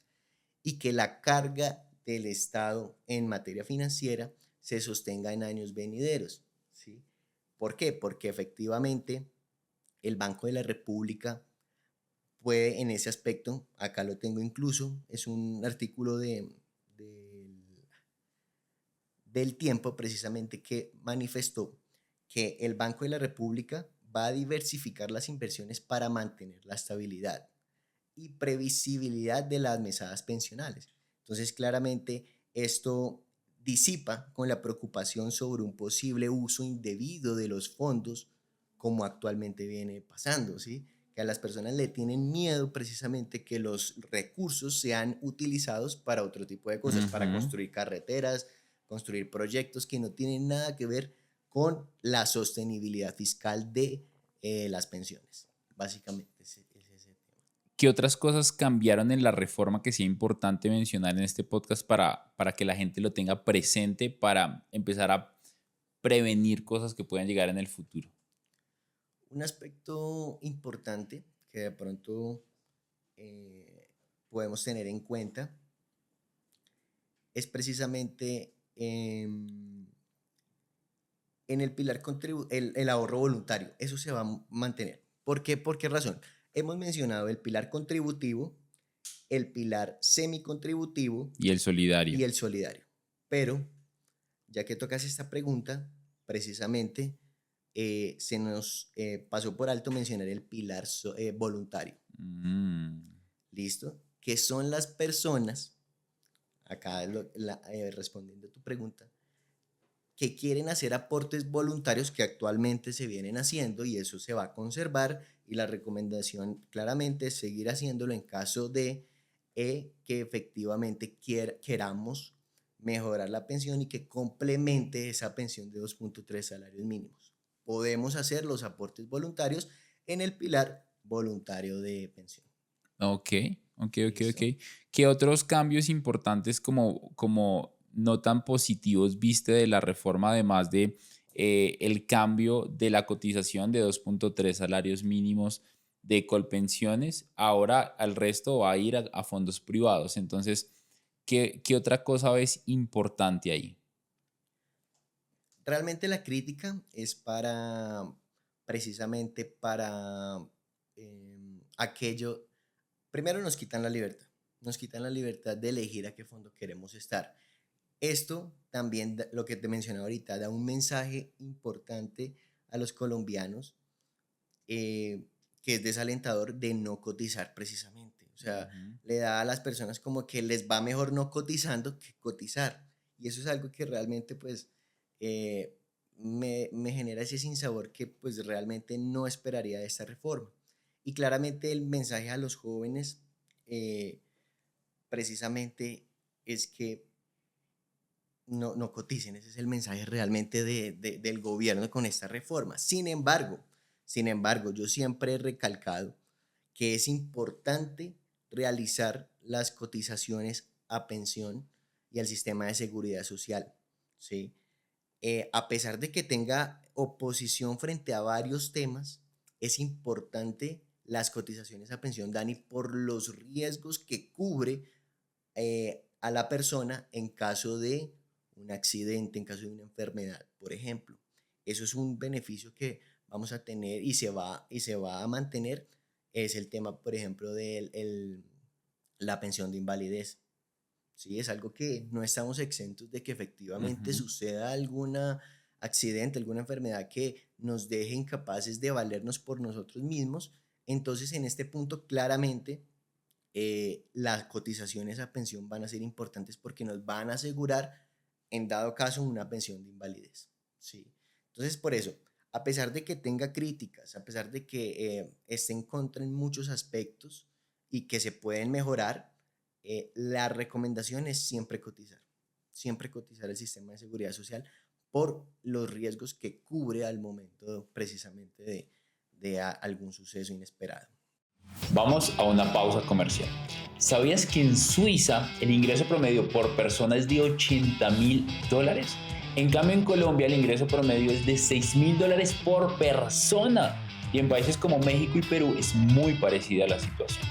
y que la carga del Estado en materia financiera se sostenga en años venideros. ¿Sí? ¿Por qué? Porque efectivamente el Banco de la República puede en ese aspecto, acá lo tengo incluso, es un artículo del Tiempo precisamente que manifestó que el Banco de la República va a diversificar las inversiones para mantener la estabilidad y previsibilidad de las mesadas pensionales. Entonces, claramente, esto disipa con la preocupación sobre un posible uso indebido de los fondos, como actualmente viene pasando, ¿sí? Que a las personas le tienen miedo precisamente que los recursos sean utilizados para otro tipo de cosas, para Ujú. construir carreteras, construir proyectos que no tienen nada que ver con la sostenibilidad fiscal de las pensiones. Básicamente, es ese tema. ¿Qué otras cosas cambiaron en la reforma que sea importante mencionar en este podcast para que la gente lo tenga presente para empezar a prevenir cosas que puedan llegar en el futuro? Un aspecto importante que de pronto eh, podemos tener en cuenta es precisamente en el pilar el ahorro voluntario. Eso se va a mantener. ¿Por qué? ¿Por qué razón? Hemos mencionado el pilar contributivo, el pilar semicontributivo Y el solidario. y el solidario. Pero, ya que tocas esta pregunta, precisamente se nos pasó por alto mencionar el pilar voluntario. Mm. ¿Listo? Que son las personas, acá respondiendo a tu pregunta, que quieren hacer aportes voluntarios que actualmente se vienen haciendo y eso se va a conservar y la recomendación claramente es seguir haciéndolo en caso de que efectivamente queramos mejorar la pensión y que complemente esa pensión de 2.3 salarios mínimos. Podemos hacer los aportes voluntarios en el pilar voluntario de pensión. Ok, ok. ¿Listo? ¿Qué otros cambios importantes como no tan positivos viste de la reforma, además de el cambio de la cotización de 2.3 salarios mínimos de Colpensiones? Ahora al resto va a ir a fondos privados. Entonces, ¿qué otra cosa ves importante ahí? Realmente la crítica es precisamente para aquello, primero nos quitan la libertad de elegir a qué fondo queremos estar. Esto también, lo que te mencioné ahorita, da un mensaje importante a los colombianos eh, que es desalentador de no cotizar precisamente. O sea, Ujú. le da a las personas como que les va mejor no cotizando que cotizar. Y eso es algo que realmente pues eh, me genera ese sinsabor que pues realmente no esperaría de esta reforma. Y claramente el mensaje a los jóvenes eh, precisamente es que no coticen. Ese es el mensaje realmente del gobierno con esta reforma. Sin embargo, yo siempre he recalcado que es importante realizar las cotizaciones a pensión y al sistema de seguridad social, ¿sí? A pesar de que tenga oposición frente a varios temas, es importante las cotizaciones a pensión, Dani, por los riesgos que cubre a la persona en caso de un accidente, en caso de una enfermedad, por ejemplo. Eso es un beneficio que vamos a tener y se va a mantener. Es el tema, por ejemplo, de la pensión de invalidez. Sí, es algo que no estamos exentos de que efectivamente Ujú. suceda algún accidente, alguna enfermedad que nos deje incapaces de valernos por nosotros mismos. Entonces, en este punto, claramente, las cotizaciones a pensión van a ser importantes porque nos van a asegurar, en dado caso, una pensión de invalidez. ¿Sí? Entonces, por eso, a pesar de que tenga críticas, a pesar de que esté en contra en muchos aspectos y que se pueden mejorar, la recomendación es siempre cotizar el sistema de seguridad social por los riesgos que cubre al momento precisamente de algún suceso inesperado. Vamos a una pausa comercial. ¿Sabías que en Suiza el ingreso promedio por persona es de $80,000? En cambio, en Colombia el ingreso promedio es de $6,000 por persona. Y en países como México y Perú es muy parecida la situación.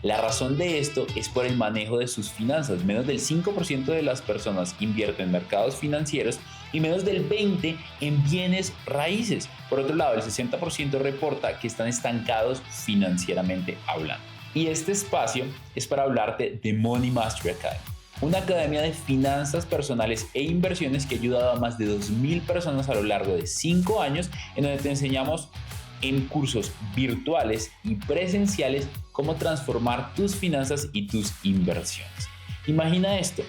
La razón de esto es por el manejo de sus finanzas. Menos del 5% de las personas invierte en mercados financieros y menos del 20% en bienes raíces. Por otro lado, el 60% reporta que están estancados financieramente hablando. Y este espacio es para hablarte de Money Mastery Academy, una academia de finanzas personales e inversiones que ha ayudado a más de 2,000 personas a lo largo de 5 años, en donde te enseñamos en cursos virtuales y presenciales cómo transformar tus finanzas y tus inversiones. Imagina esto.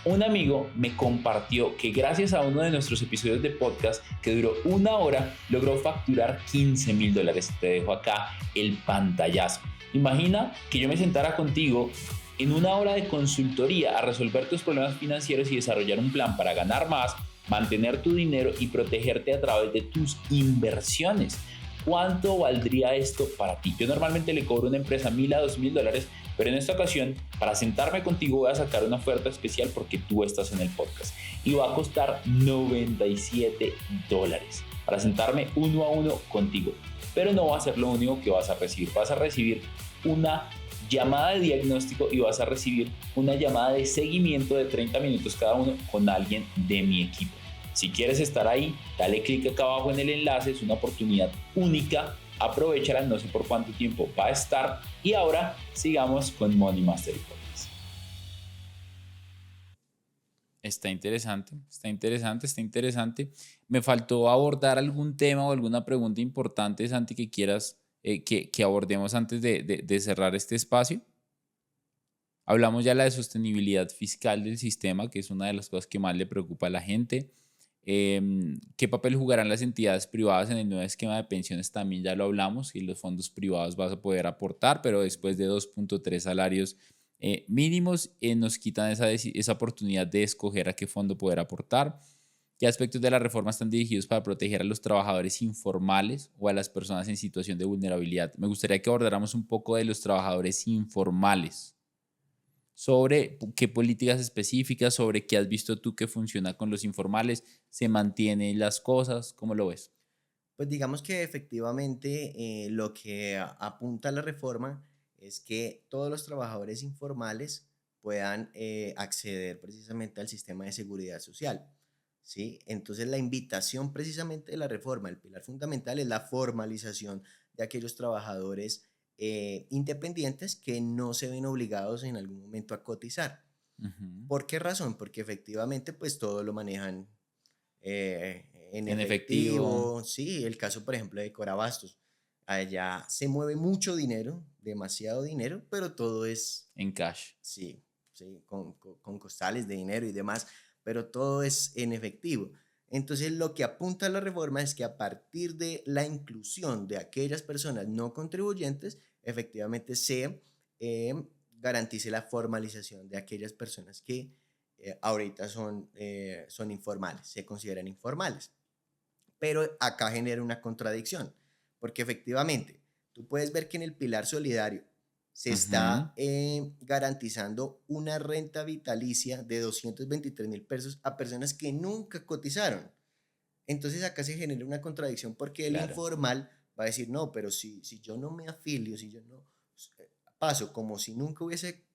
Un amigo me compartió que gracias a uno de nuestros episodios de podcast que duró 1 hora, logró facturar $15,000. Te dejo acá el pantallazo. Imagina que yo me sentara contigo en 1 hora de consultoría a resolver tus problemas financieros y desarrollar un plan para ganar más, mantener tu dinero y protegerte a través de tus inversiones. ¿Cuánto valdría esto para ti? Yo normalmente le cobro a una empresa $1,000 a $2,000, pero en esta ocasión, para sentarme contigo, voy a sacar una oferta especial porque tú estás en el podcast. Y va a costar $97 para sentarme 1 a 1 contigo. Pero no va a ser lo único que vas a recibir. Vas a recibir una llamada de diagnóstico y vas a recibir una llamada de seguimiento de 30 minutos cada uno con alguien de mi equipo. Si quieres estar ahí, dale clic acá abajo en el enlace, es una oportunidad única, aprovechala, no sé por cuánto tiempo va a estar. Y ahora sigamos con Money Mastery Podcast. Está interesante, está interesante, está interesante. Me faltó abordar algún tema o alguna pregunta importante, Santi, que quieras que abordemos antes de cerrar este espacio. Hablamos ya de la sostenibilidad fiscal del sistema, que es una de las cosas que más le preocupa a la gente. ¿Qué papel jugarán las entidades privadas en el nuevo esquema de pensiones? También ya lo hablamos, y los fondos privados vas a poder aportar, pero después de 2.3 salarios mínimos nos quitan esa oportunidad de escoger a qué fondo poder aportar. ¿Qué aspectos de la reforma están dirigidos para proteger a los trabajadores informales o a las personas en situación de vulnerabilidad? Me gustaría que abordáramos un poco de los trabajadores informales, sobre qué políticas específicas, sobre qué has visto tú que funciona con los informales, se mantienen las cosas, ¿cómo lo ves? Pues digamos que efectivamente lo que apunta la reforma es que todos los trabajadores informales puedan acceder precisamente al sistema de seguridad social. ¿Sí? Entonces la invitación precisamente de la reforma, el pilar fundamental es la formalización de aquellos trabajadores independientes que no se ven obligados en algún momento a cotizar. Ujú. ¿Por qué razón? Porque efectivamente pues todo lo manejan en En efectivo, efectivo. Sí, el caso por ejemplo de Corabastos. Allá se mueve mucho dinero, demasiado dinero, pero todo es, en cash. sí, sí, con costales de dinero y demás, pero todo es en efectivo. Entonces, lo que apunta a la reforma es que a partir de la inclusión de aquellas personas no contribuyentes, efectivamente se eh, garantice la formalización de aquellas personas que ahorita son informales, se consideran informales. Pero acá genera una contradicción, porque efectivamente tú puedes ver que en el pilar solidario se Ujú. está garantizando una renta vitalicia de 223,000 pesos a personas que nunca cotizaron. Entonces acá se genera una contradicción porque el Claro, informal va a decir, no, pero si yo no me afilio, si yo no paso como si nunca hubiese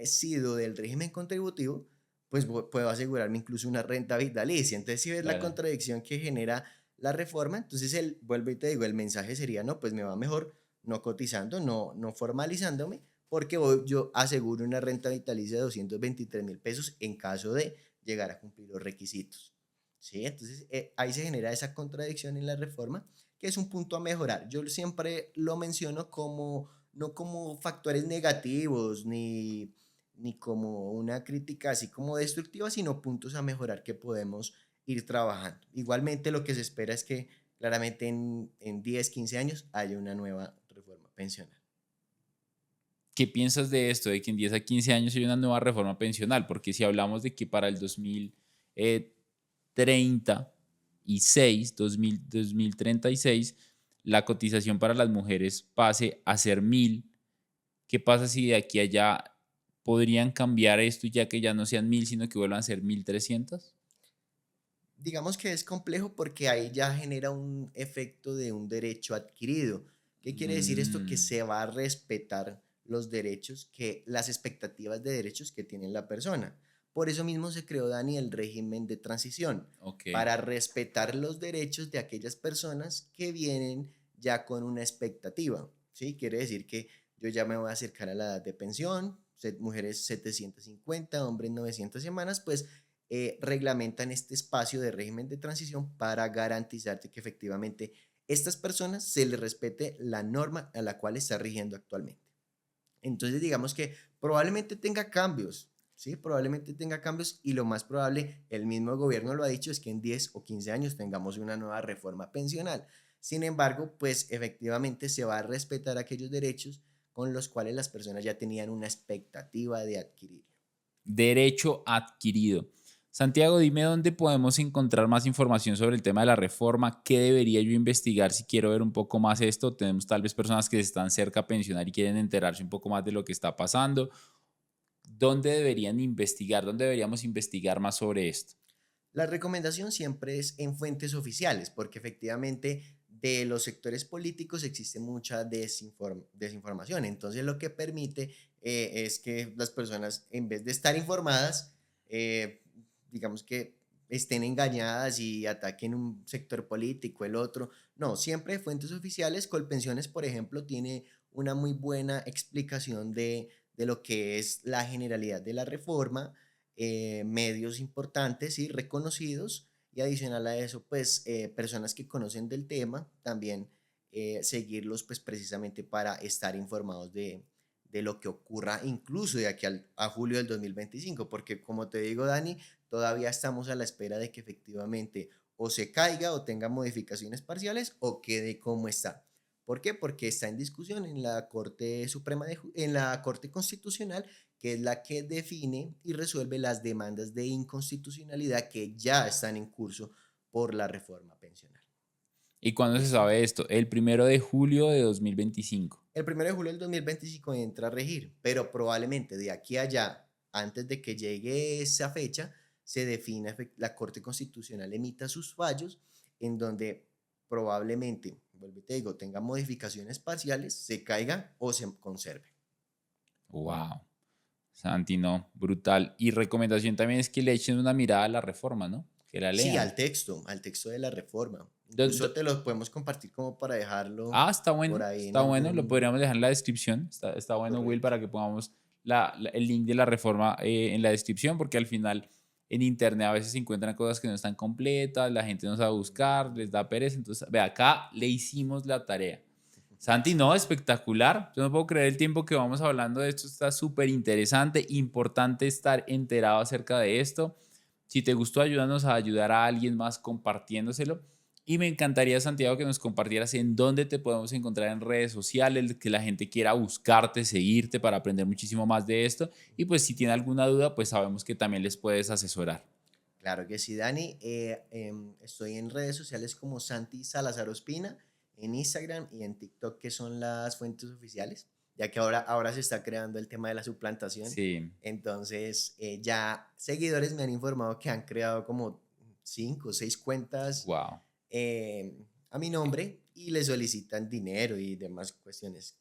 sido del régimen contributivo, pues puedo asegurarme incluso una renta vitalicia. Entonces, si ves la claro. contradicción que genera la reforma, entonces vuelvo y te digo, el mensaje sería, no, pues me va mejor no cotizando, no formalizándome, porque yo aseguro una renta vitalicia de 223,000 pesos en caso de llegar a cumplir los requisitos. ¿Sí? Entonces, ahí se genera esa contradicción en la reforma que es un punto a mejorar. Yo siempre lo menciono como, no como factores negativos ni como una crítica así como destructiva, sino puntos a mejorar que podemos ir trabajando. Igualmente lo que se espera es que claramente en 10, 15 años haya una nueva reforma pensional. ¿Qué piensas de esto, de que en 10 a 15 años hay una nueva reforma pensional? Porque si hablamos de que para el 2036, 2036, la cotización para las mujeres pase a ser 1000, ¿qué pasa si de aquí a allá podrían cambiar esto ya que ya no sean 1000, sino que vuelvan a ser 1300? Digamos que es complejo porque ahí ya genera un efecto de un derecho adquirido. ¿Qué quiere decir esto? Que Mm, se va a respetar los derechos, las expectativas de derechos que tiene la persona. Por eso mismo se creó, Dani, el régimen de transición, ok. para respetar los derechos de aquellas personas que vienen ya con una expectativa. ¿Sí? Quiere decir que yo ya me voy a acercar a la edad de pensión, mujeres 750, hombres 900 semanas, pues reglamentan este espacio de régimen de transición para garantizarte que efectivamente estas personas se les respete la norma a la cual está rigiendo actualmente. Entonces, digamos que probablemente tenga cambios, ¿sí? Probablemente tenga cambios y lo más probable, el mismo gobierno lo ha dicho, es que en 10 o 15 años tengamos una nueva reforma pensional. Sin embargo, pues efectivamente se va a respetar aquellos derechos con los cuales las personas ya tenían una expectativa de adquirir. Derecho adquirido. Santiago, dime dónde podemos encontrar más información sobre el tema de la reforma, qué debería yo investigar si quiero ver un poco más esto. Tenemos tal vez personas que están cerca a pensionar y quieren enterarse un poco más de lo que está pasando. ¿Dónde deberían investigar? ¿Dónde deberíamos investigar más sobre esto? La recomendación siempre es en fuentes oficiales, porque efectivamente de los sectores políticos existe mucha desinformación. Entonces lo que permite es que las personas, en vez de estar informadas, eh, digamos que estén engañadas y ataquen un sector político, el otro. No, siempre fuentes oficiales. Colpensiones, por ejemplo, tiene una muy buena explicación de lo que es la generalidad de la reforma, medios importantes y reconocidos, y adicional a eso, pues personas que conocen del tema, también seguirlos pues precisamente para estar informados de lo que ocurra incluso de aquí a julio del 2025, porque como te digo, Dani, todavía estamos a la espera de que efectivamente o se caiga o tenga modificaciones parciales o quede como está. ¿Por qué? Porque está en discusión en la Corte Suprema en la Corte Constitucional, que es la que define y resuelve las demandas de inconstitucionalidad que ya están en curso por la reforma pensional. ¿Y cuándo se ¿Listo? sabe esto? El 1 de julio de 2025. El 1 de julio del 2025 entra a regir, pero probablemente de aquí a allá, antes de que llegue esa fecha, se defina, la Corte Constitucional emita sus fallos en donde probablemente, vuelvo y te digo, tenga modificaciones parciales, se caiga o se conserve. Wow. Santi, no, brutal. Y recomendación también es que le echen una mirada a la reforma, ¿no? Que la Sí, lean. al texto de la reforma. Incluso te lo podemos compartir como para dejarlo por ahí en Está bueno, lo algún podríamos dejar en la descripción. Está bueno, Will, correcto. para que pongamos el link de la reforma en la descripción, porque al final en internet a veces se encuentran cosas que no están completas, la gente no sabe buscar, les da pereza. Entonces, ve, acá le hicimos la tarea. Santi, no, espectacular. Yo no puedo creer el tiempo que vamos hablando de esto. Está súper interesante, importante estar enterado acerca de esto. Si te gustó, ayúdanos a ayudar a alguien más compartiéndoselo. Y me encantaría, Santiago, que nos compartieras en dónde te podemos encontrar en redes sociales, que la gente quiera buscarte, seguirte para aprender muchísimo más de esto. Y pues si tiene alguna duda, pues sabemos que también les puedes asesorar. Claro que sí, Dani. Estoy en redes sociales como Santi Salazar Ospina, en Instagram y en TikTok, que son las fuentes oficiales, ya que ahora se está creando el tema de la suplantación. Sí, Entonces, ya seguidores me han informado que han creado como 5 o 6 cuentas wow. a mi nombre y le solicitan dinero y demás cuestiones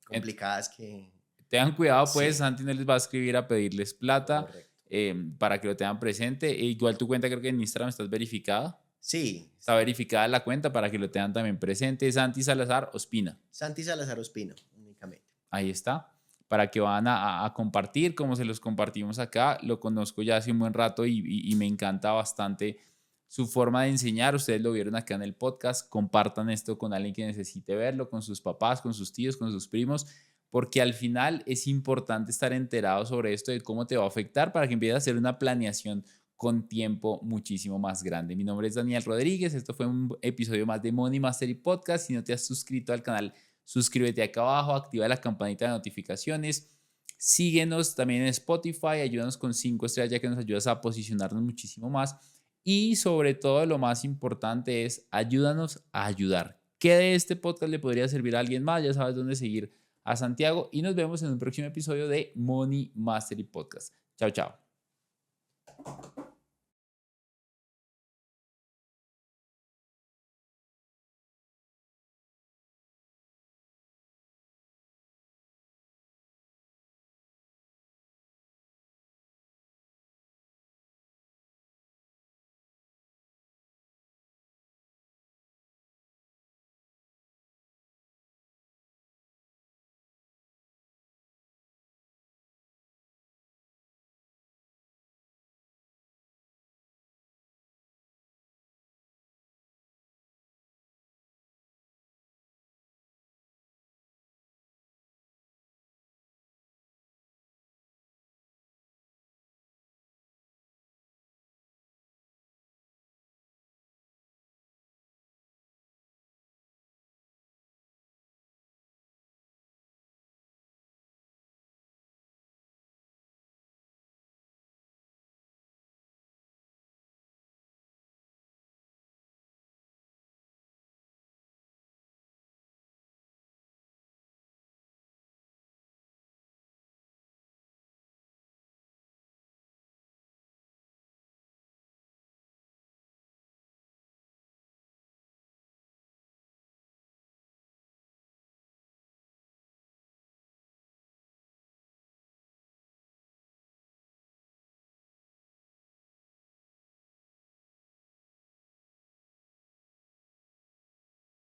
complicadas que Tengan cuidado, pues sí, Santi no les va a escribir a pedirles plata correcto. para que lo tengan presente. E igual tu cuenta creo que en Instagram estás verificada. Sí, Está verificada la cuenta para que lo tengan también presente. Santi Salazar Ospina. Santi Salazar Ospino, únicamente. Ahí está. Para que van a compartir, como se los compartimos acá. Lo conozco ya hace un buen rato y me encanta bastante su forma de enseñar. Ustedes lo vieron acá en el podcast. Compartan esto con alguien que necesite verlo, con sus papás, con sus tíos, con sus primos, porque al final es importante estar enterado sobre esto, de cómo te va a afectar para que empieces a hacer una planeación con tiempo muchísimo más grande. Mi nombre es Daniel Rodríguez. Esto fue un episodio más de Money Mastery Podcast. Si no te has suscrito al canal, suscríbete acá abajo, activa la campanita de notificaciones. Síguenos también en Spotify, ayúdanos con 5 estrellas ya que nos ayudas a posicionarnos muchísimo más. Y sobre todo, lo más importante es ayúdanos a ayudar. ¿Qué de este podcast le podría servir a alguien más? Ya sabes dónde seguir a Santiago y nos vemos en un próximo episodio de Money Mastery Podcast. Chao, chao.